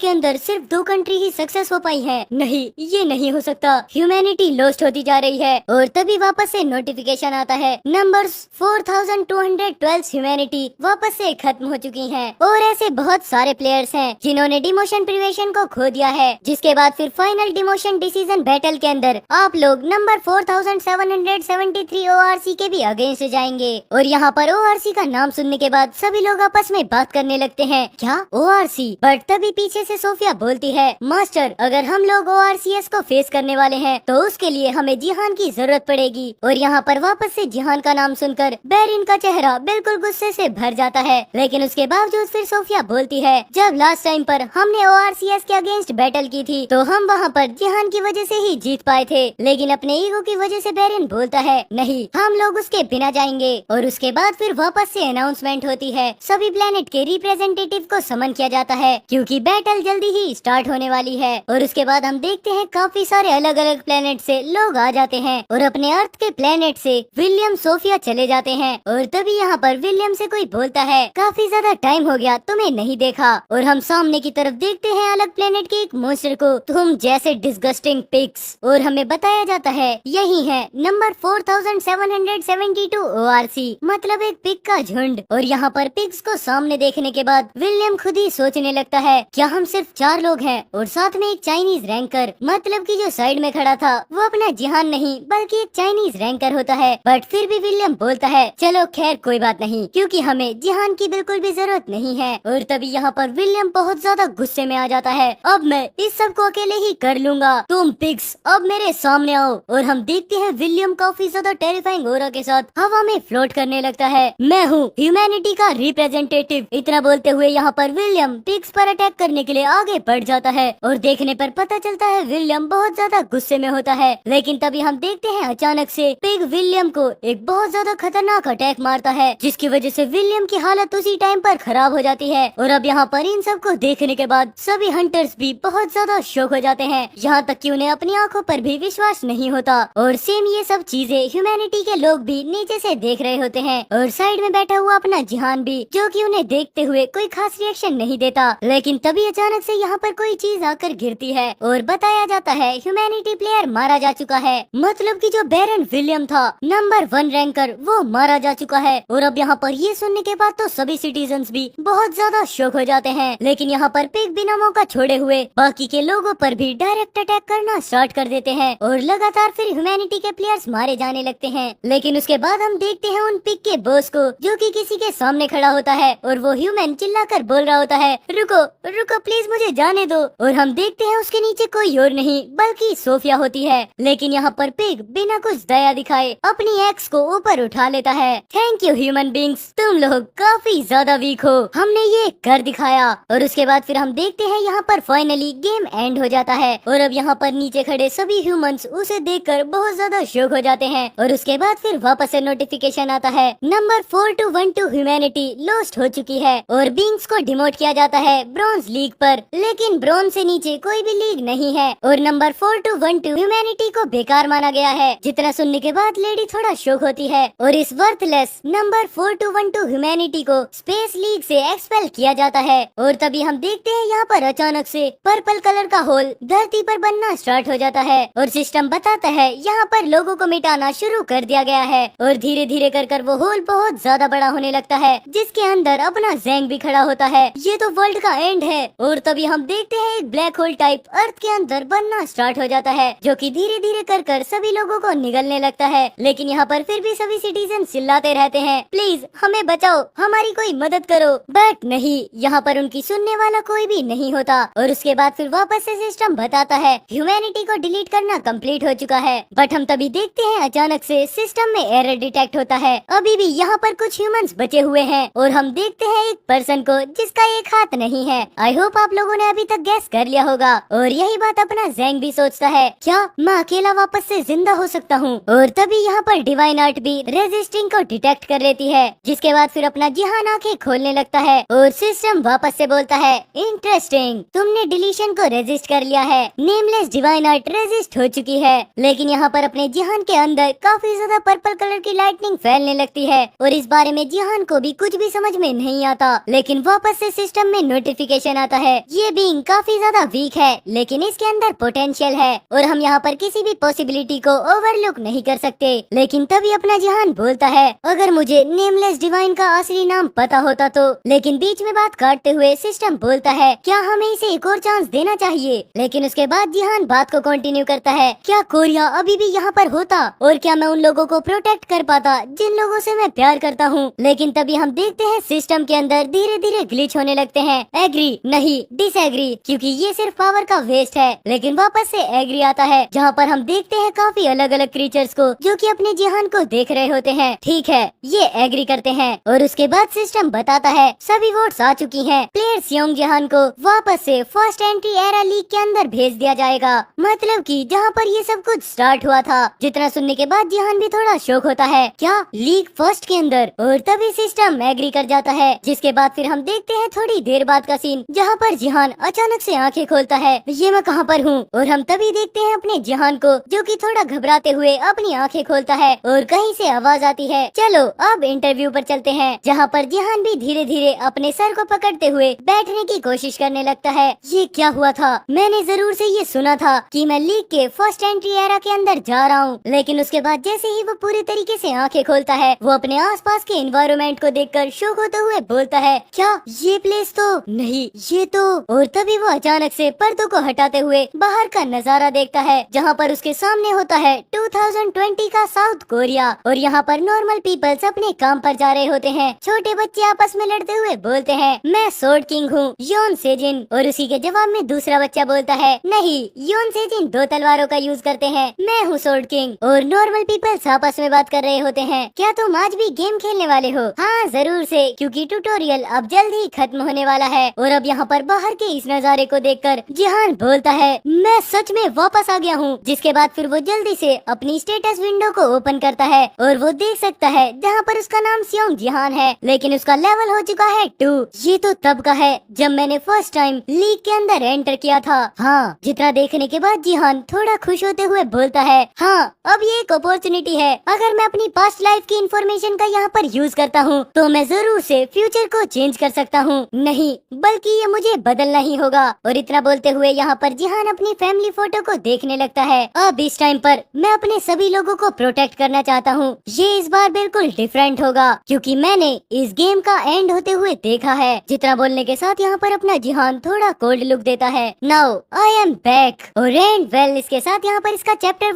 के अंदर सिर्फ 2 कंट्री ही सक्सेस हो पाई है। नहीं, ये नहीं हो सकता, ह्यूमैनिटी लॉस्ट होती जा रही है। और तभी वापस से नोटिफिकेशन आता है, नंबर्स 4212 ह्यूमैनिटी वापस से खत्म हो चुकी हैं। और ऐसे बहुत सारे प्लेयर्स हैं जिन्होंने डिमोशन प्रिवेशन को खो दिया है। जिसके बाद फिर फाइनल डिमोशन डिसीजन बैटल के अंदर आप लोग नंबर 4773 ORC के भी अगेंस्ट जाएंगे। और यहाँ पर ORC का नाम सुनने के बाद सभी लोग आपस में बात करने लगते हैं, क्या ORC? बट तभी पीछे से सोफिया बोलती है, मास्टर अगर हम लोग ORCS को फेस करने वाले हैं तो उसके लिए हमें जिहान की जरूरत पड़ेगी। और यहाँ पर वापस से जिहान का नाम सुनकर बेरिन का चेहरा बिल्कुल गुस्से से भर जाता है। लेकिन उसके बावजूद फिर सोफिया बोलती है, जब लास्ट टाइम पर हमने ORCS के अगेंस्ट बैटल की थी तो हम वहाँ पर जिहान की वजह से ही जीत पाए थे। लेकिन अपने ईगो की वजह से बेरिन बोलता है, नहीं हम लोग उसके बिना जाएंगे। और उसके बाद फिर वापस से अनाउंसमेंट होती है, सभी प्लेनेट के रिप्रेजेंटेटिव को समन किया जाता है क्योंकि बैटल जल्दी ही स्टार्ट होने वाली है। और उसके बाद हम देखते हैं काफी सारे अलग अलग प्लेनेट से लोग आ जाते हैं और अपने अर्थ के प्लेनेट से विलियम सोफिया चले जाते हैं। और तभी यहाँ पर विलियम से कोई बोलता है, काफी ज्यादा टाइम हो गया तुम्हें नहीं देखा। और हम सामने की तरफ देखते हैं अलग प्लेनेट के एक मॉन्स्टर को, तुम जैसे डिस्गस्टिंग पिग्स। और हमें बताया जाता है यही है नंबर 4772 ORC, मतलब एक पिग का झुंड। और यहाँ पर पिग्स को सामने देखने के बाद विलियम खुद ही सोचने लगता है, क्या हम सिर्फ 4 लोग हैं और साथ में एक चाइनीज रैंकर, मतलब कि जो साइड में खड़ा था वो अपना जिहान नहीं बल्कि एक चाइनीज रैंकर होता है। बट फिर भी विलियम बोलता है, चलो खैर कोई बात नहीं, क्योंकि हमें जिहान की बिल्कुल भी जरूरत नहीं है। और तभी यहाँ पर विलियम बहुत ज्यादा गुस्से में आ जाता है, अब मैं इस सब को अकेले ही कर लूंगा, तुम पिग्स अब मेरे सामने आओ। और हम देखते हैं विलियम काफी ज्यादा टेरिफाइंग ऑरा के साथ हवा में फ्लोट करने लगता है, मैं हूँ ह्यूमैनिटी का रिप्रेजेंटेटिव। इतना बोलते हुए यहाँ पर विलियम पिग्स पर अटैक करने के लिए आगे बढ़ जाता है। और देखने पर पता चलता है विलियम बहुत ज्यादा गुस्से में होता है। लेकिन तभी हम देखते हैं अचानक से पिग विलियम को एक बहुत ज्यादा खतरनाक अटैक मारता है, जिसकी वजह से विलियम की हालत उसी टाइम पर खराब हो जाती है। और अब यहाँ पर इन सब को देखने के बाद सभी हंटर्स भी बहुत ज्यादा शॉक हो जाते हैं, यहाँ तक कि उन्हें अपनी आंखों पर भी विश्वास नहीं होता। और सेम ये सब चीजें ह्यूमैनिटी के लोग भी नीचे से देख रहे होते हैं और साइड में बैठा हुआ अपना जिहान भी, जो कि उन्हें देखते हुए कोई खास रिएक्शन नहीं देता। लेकिन तभी अचानक से यहाँ पर कोई चीज आकर गिरती है और बताया जाता है ह्यूमैनिटी प्लेयर मारा जा चुका है, मतलब कि जो बैरन विलियम था नंबर 1 रैंकर वो मारा जा चुका है। और अब यहाँ पर ये सुनने के बाद तो सभी सिटीजन्स भी बहुत ज्यादा शॉक हो जाते हैं। लेकिन यहाँ पर पिग बिना मौका छोड़े हुए बाकी के लोगों पर भी डायरेक्ट अटैक करना स्टार्ट कर देते हैं और लगातार फिर ह्यूमैनिटी के प्लेयर्स मारे जाने लगते हैं। लेकिन उसके बाद हम देखते हैं उन पिग के बॉस को, जो कि किसी के सामने खड़ा होता है और वो ह्यूमन चिल्लाकर बोल रहा होता है, रुको रुको प्लीज मुझे जाने दो। और हम देखते हैं उसके नीचे कोई और नहीं बल्कि सोफिया होती है। लेकिन यहाँ पर पिग बिना कुछ दया दिखाए अपनी एक्स को ऊपर उठा लेता है। थैंक यू ह्यूमन बींग्स, तुम लोग काफी ज्यादा वीक हो, हमने ये कर दिखाया। और उसके बाद फिर हम देखते हैं यहाँ पर फाइनली गेम एंड हो जाता है। और अब यहाँ पर नीचे खड़े सभी ह्यूमंस उसे देखकर बहुत ज्यादा शॉक हो जाते हैं। और उसके बाद फिर वापस से नोटिफिकेशन आता है, नंबर 4212 ह्यूमैनिटी लॉस्ट हो चुकी है और बींग्स को डिमोट किया जाता है ब्रॉन्ज लीग पर। लेकिन ब्रॉन्ज से नीचे कोई भी लीग नहीं है और नंबर 4212 ह्यूमैनिटी को बेकार माना गया है। जितना सुनने के बाद लेडी थोड़ा शॉक होती है और इस वर्थलेस नंबर 4212 ह्यूमैनिटी को स्पेस लीग से एक्सपेल किया जाता है। और तभी हम देखते हैं यहाँ पर अचानक से पर्पल कलर का होल धरती पर बनना स्टार्ट हो जाता है और सिस्टम बताता है यहाँ पर लोगों को मिटाना शुरू कर दिया गया है। और धीरे धीरे कर वो होल बहुत ज्यादा बड़ा होने लगता है, जिसके अंदर अपना ज़ैंग भी खड़ा होता है। ये तो वर्ल्ड का एंड है। और तभी हम देखते हैं एक ब्लैक होल टाइप अर्थ के अंदर बनना स्टार्ट हो जाता है, जो कि धीरे धीरे कर सभी लोगों को निगलने लगता है। लेकिन यहाँ पर फिर भी सभी सिटीजन चिल्लाते रहते हैं, प्लीज हमें बचाओ, हमारी कोई मदद करो। बट नहीं, यहाँ पर उनकी सुनने वाला कोई भी नहीं होता। और उसके बाद फिर वापस से सिस्टम बताता है ह्यूमैनिटी को डिलीट करना कंप्लीट हो चुका है। बट हम तभी देखते हैं अचानक से सिस्टम में एरर डिटेक्ट होता है, अभी भी यहाँ पर कुछ ह्यूमंस बचे हुए हैं। और हम देखते हैं एक पर्सन को जिसका एक हाथ नहीं है। आई होप आप लोगों ने अभी तक गैस कर लिया होगा। और यही बात अपना ज़ैंग भी सोचता है, क्या मैं अकेला वापस से जिंदा हो सकता हूँ? और तभी यहाँ पर डिवाइन आर्ट भी रेजिस्टिंग को डिटेक्ट कर लेती है, जिसके बाद फिर अपना जिहान आंखें खोलने लगता है और सिस्टम वापस से बोलता है, इंटरेस्टिंग, तुमने डिलीशन को रेजिस्ट कर लिया है, नेमलेस डिवाइन आर्ट रेजिस्ट हो चुकी है। लेकिन यहाँ पर अपने जिहान के अंदर काफी ज्यादा पर्पल कलर की लाइटनिंग फैलने लगती है और इस बारे में जिहान को भी कुछ भी समझ में नहीं आता। लेकिन वापस से सिस्टम में नोटिफिकेशन आता है ये बीइंग काफी ज्यादा वीक है, लेकिन इसके अंदर पोटेंशियल है और हम यहाँ पर किसी भी पॉसिबिलिटी को ओवरलुक नहीं कर सकते। लेकिन तभी अपना जिहान बोलता है, अगर मुझे नेमलेस डिवाइन का असली नाम पता होता तो। लेकिन बीच में बात काटते हुए सिस्टम बोलता है, क्या हमें इसे एक और चांस देना चाहिए। लेकिन उसके बाद जिहान बात को कंटिन्यू करता है, क्या कोरिया अभी भी यहाँ पर होता और क्या मैं उन लोगों को प्रोटेक्ट कर पाता जिन लोगों से मैं प्यार करता हूँ। लेकिन तभी हम देखते हैं सिस्टम के अंदर धीरे धीरे ग्लिच होने लगते हैं। एग्री नहीं, डिसएग्री, क्योंकि ये सिर्फ पावर का वेस्ट है। लेकिन वापस से एग्री आता है, जहाँ पर हम देखते हैं काफी अलग अलग क्रीचर्स को जो कि अपने जिहान को देख रहे होते हैं। ठीक है, ये एग्री करते हैं और उसके बाद सिस्टम बताता है सभी वोट्स आ चुकी हैं। प्लेयर्स योंग जिहान को वापस से फर्स्ट एंट्री एरा लीग के अंदर भेज दिया जाएगा। मतलब कि जहाँ पर ये सब कुछ स्टार्ट हुआ था। जितना सुनने के बाद जिहान भी थोड़ा शौक होता है, क्या लीग फर्स्ट के अंदर, और तभी सिस्टम एग्री कर जाता है। जिसके बाद फिर हम देखते हैं थोड़ी देर बाद का सीन, जहाँ पर जिहान अचानक से आंखें खोलता है, ये मैं कहाँ पर हूँ। और हम तभी देखते हैं अपने जिहान को जो कि थोड़ा घबराते हुए अपनी आंखें खोलता है और कहीं से आवाज आती है, चलो अब इंटरव्यू पर चलते हैं। जहाँ पर जिहान भी धीरे धीरे अपने सर को पकड़ते हुए बैठने की कोशिश करने लगता है। ये क्या हुआ था, मैंने जरूर से ये सुना था कि मैं लीग के फर्स्ट एंट्री एरा के अंदर जा रहा हूँ। लेकिन उसके बाद जैसे ही वो पूरे तरीके से आंखें खोलता है, वो अपने आसपास के एनवायरनमेंट को देखकर शॉक होते हुए बोलता है, क्या ये प्लेस तो नहीं, ये तो। और तभी वो अचानक से पर्दों को हटाते हुए बाहर का नजारा देखता है, जहाँ पर उसके सामने होता है 2020 का साउथ कोरिया। और यहाँ पर नॉर्मल पीपल्स अपने काम पर जा रहे होते हैं। छोटे बच्चे आपस में लड़ते हुए बोलते हैं, मैं सोर्ड किंग हूँ, योन सेजिन। और उसी के जवाब में दूसरा बच्चा बोलता है, नहीं, योन सेजिन 2 तलवारों का यूज करते हैं, मैं हूँ सोर्ड किंग। और नॉर्मल पीपल्स आपस में बात कर रहे होते हैं, क्या तुम आज भी गेम खेलने वाले हो? हाँ जरूर से, क्योंकि ट्यूटोरियल अब जल्द ही खत्म होने वाला है। और अब यहाँ पर बाहर के इस नजारे को देखकर जिहान बोलता है, मैं सच में वापस आ गया हूँ। जिसके बाद फिर वो जल्दी से अपनी स्टेटस विंडो को ओपन करता है और वो देख सकता है जहाँ पर उसका नाम सियोंग जिहान है, लेकिन उसका लेवल हो चुका है 2। ये तो तब का है जब मैंने फर्स्ट टाइम लीग के अंदर एंटर किया था। हाँ, जितना देखने के बाद जिहान थोड़ा खुश होते हुए बोलता है, हाँ अब ये एक अपॉर्चुनिटी है। अगर मैं अपनी पास्ट लाइफ की इंफॉर्मेशन का यहाँ पर यूज करता हूँ तो मैं जरूर से फ्यूचर को चेंज कर सकता हूँ। नहीं, बल्कि ये मुझे बदलना ही होगा। और इतना बोलते हुए यहाँ पर जिहान अपनी फैमिली फोटो को देखने लगता है। अब इस टाइम पर मैं अपने सभी लोगों को प्रोटेक्ट करना चाहता हूँ। ये इस बार बिल्कुल डिफरेंट होगा, क्योंकि मैंने इस गेम का एंड होते हुए देखा है। जितना बोलने के साथ यहाँ पर अपना जिहान थोड़ा कोल्ड लुक देता है। Now I am back. और एंड वेल, इसके साथ यहाँ पर इसका चैप्टर